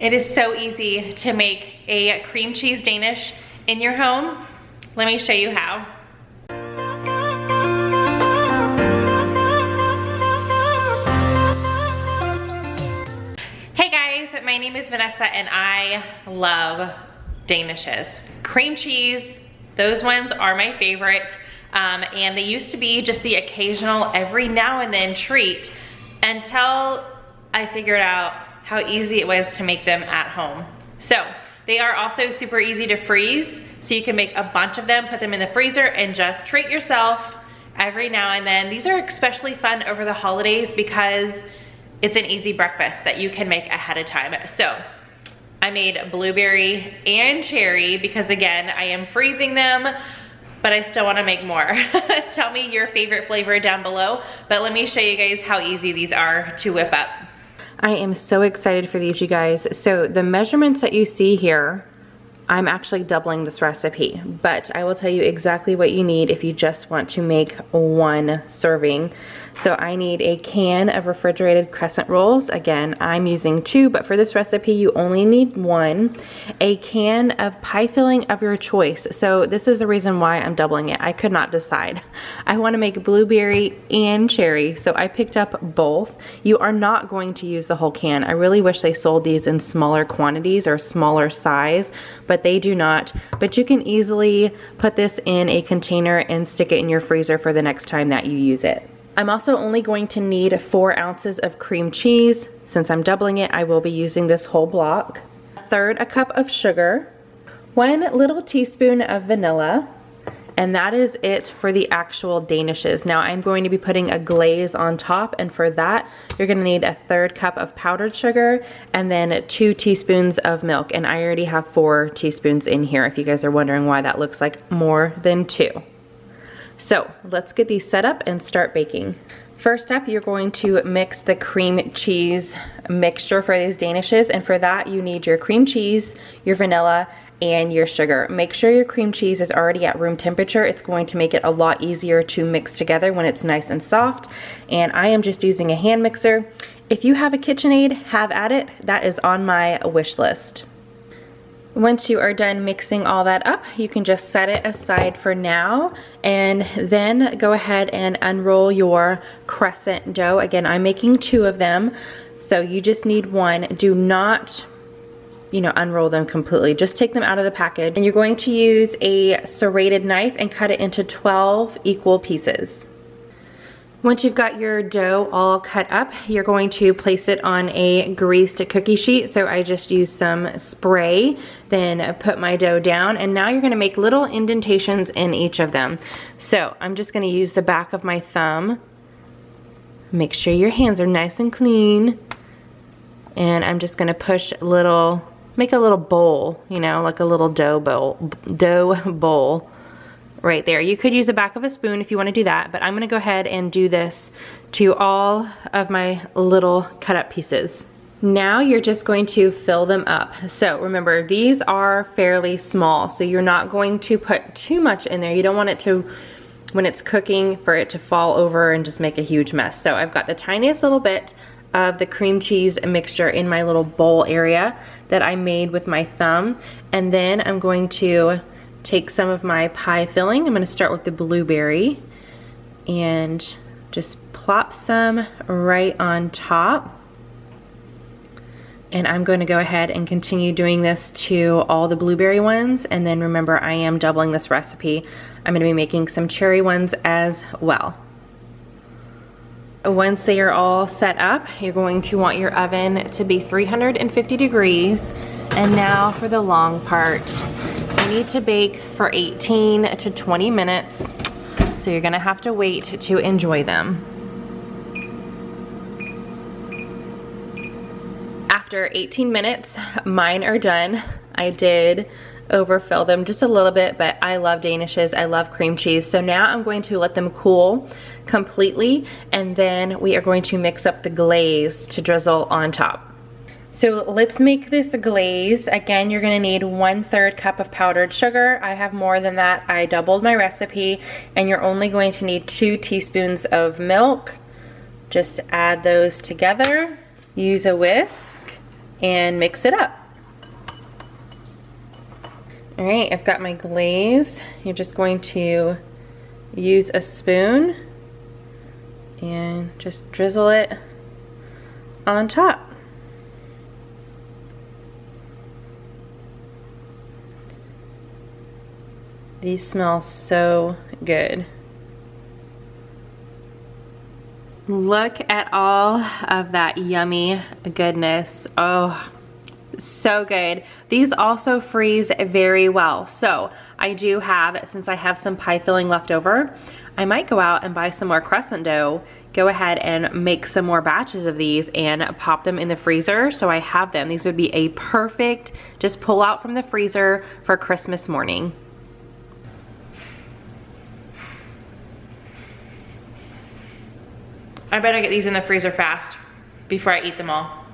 It is so easy to make a cream cheese Danish in your home. Let me show you how. Hey guys, my name is Vanessa and I love Danishes. Cream cheese, those ones are my favorite. And they used to be just the occasional every now and then treat until I figured out how easy it was to make them at home. So they are also super easy to freeze. So you can make a bunch of them, put them in the freezer and just treat yourself every now and then. These are especially fun over the holidays because it's an easy breakfast that you can make ahead of time. So I made blueberry and cherry because again, I am freezing them, but I still wanna make more. Tell me your favorite flavor down below, but let me show you guys how easy these are to whip up. I am so excited for these, you guys. So the measurements that you see here, I'm actually doubling this recipe, but I will tell you exactly what you need if you just want to make one serving. So I need a can of refrigerated crescent rolls. Again, I'm using 2, but for this recipe, you only need 1. A can of pie filling of your choice. So this is the reason why I'm doubling it. I could not decide. I want to make blueberry and cherry, so I picked up both. You are not going to use the whole can. I really wish they sold these in smaller quantities or smaller size, but they do not. But you can easily put this in a container and stick it in your freezer for the next time that you use it. I'm also only going to need 4 ounces of cream cheese. Since I'm doubling it, I will be using this whole block. 1/3 a cup of sugar, 1 little teaspoon of vanilla, and that is it for the actual Danishes. Now I'm going to be putting a glaze on top, and for that, you're gonna need 1/3 cup of powdered sugar and then 2 teaspoons of milk. And I already have 4 teaspoons in here if you guys are wondering why that looks like more than 2. So let's get these set up and start baking. First up, you're going to mix the cream cheese mixture for these Danishes, and for that you need your cream cheese, your vanilla, and your sugar. Make sure your cream cheese is already at room temperature. It's going to make it a lot easier to mix together when it's nice and soft. And I am just using a hand mixer. If you have a KitchenAid, have at it. That is on my wish list. Once you are done mixing all that up, you can just set it aside for now and then go ahead and unroll your crescent dough. Again, I'm making 2 of them, so you just need 1. Do not, unroll them completely. Just take them out of the package. And you're going to use a serrated knife and cut it into 12 equal pieces. Once you've got your dough all cut up, you're going to place it on a greased cookie sheet. So I just used some spray, then put my dough down, and now you're gonna make little indentations in each of them. So I'm just gonna use the back of my thumb. Make sure your hands are nice and clean. And I'm just gonna push make a little bowl, like a little dough bowl. Right there. You could use the back of a spoon if you want to do that, but I'm going to go ahead and do this to all of my little cut up pieces. Now you're just going to fill them up. So remember, these are fairly small, so you're not going to put too much in there. You don't want it to, when it's cooking, for it to fall over and just make a huge mess. So I've got the tiniest little bit of the cream cheese mixture in my little bowl area that I made with my thumb, and then I'm going to take some of my pie filling. I'm going to start with the blueberry and just plop some right on top. And I'm going to go ahead and continue doing this to all the blueberry ones. And then remember, I am doubling this recipe. I'm going to be making some cherry ones as well. Once they are all set up, you're going to want your oven to be 350 degrees. And now for the long part. You need to bake for 18 to 20 minutes, so you're gonna have to wait to enjoy them. After 18 minutes, mine are done. I did overfill them just a little bit, but I love Danishes, I love cream cheese. So now I'm going to let them cool completely, and then we are going to mix up the glaze to drizzle on top. So let's make this glaze. Again, you're gonna need 1/3 cup of powdered sugar. I have more than that. I doubled my recipe, and you're only going to need 2 teaspoons of milk. Just add those together. Use a whisk and mix it up. All right, I've got my glaze. You're just going to use a spoon and just drizzle it on top. These smell so good. Look at all of that yummy goodness. Oh, so good. These also freeze very well. So I do have, since I have some pie filling left over, I might go out and buy some more crescent dough, go ahead and make some more batches of these and pop them in the freezer so I have them. These would be a perfect, just pull out from the freezer for Christmas morning. I better get these in the freezer fast before I eat them all.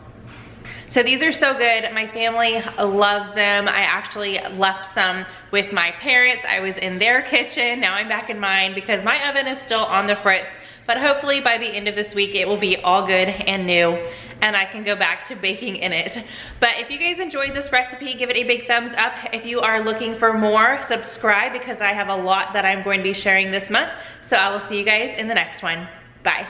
So these are so good. My family loves them. I actually left some with my parents. I was in their kitchen. Now I'm back in mine because my oven is still on the fritz. But hopefully by the end of this week, it will be all good and new and I can go back to baking in it. But if you guys enjoyed this recipe, give it a big thumbs up. If you are looking for more, subscribe because I have a lot that I'm going to be sharing this month. So I will see you guys in the next one. Bye.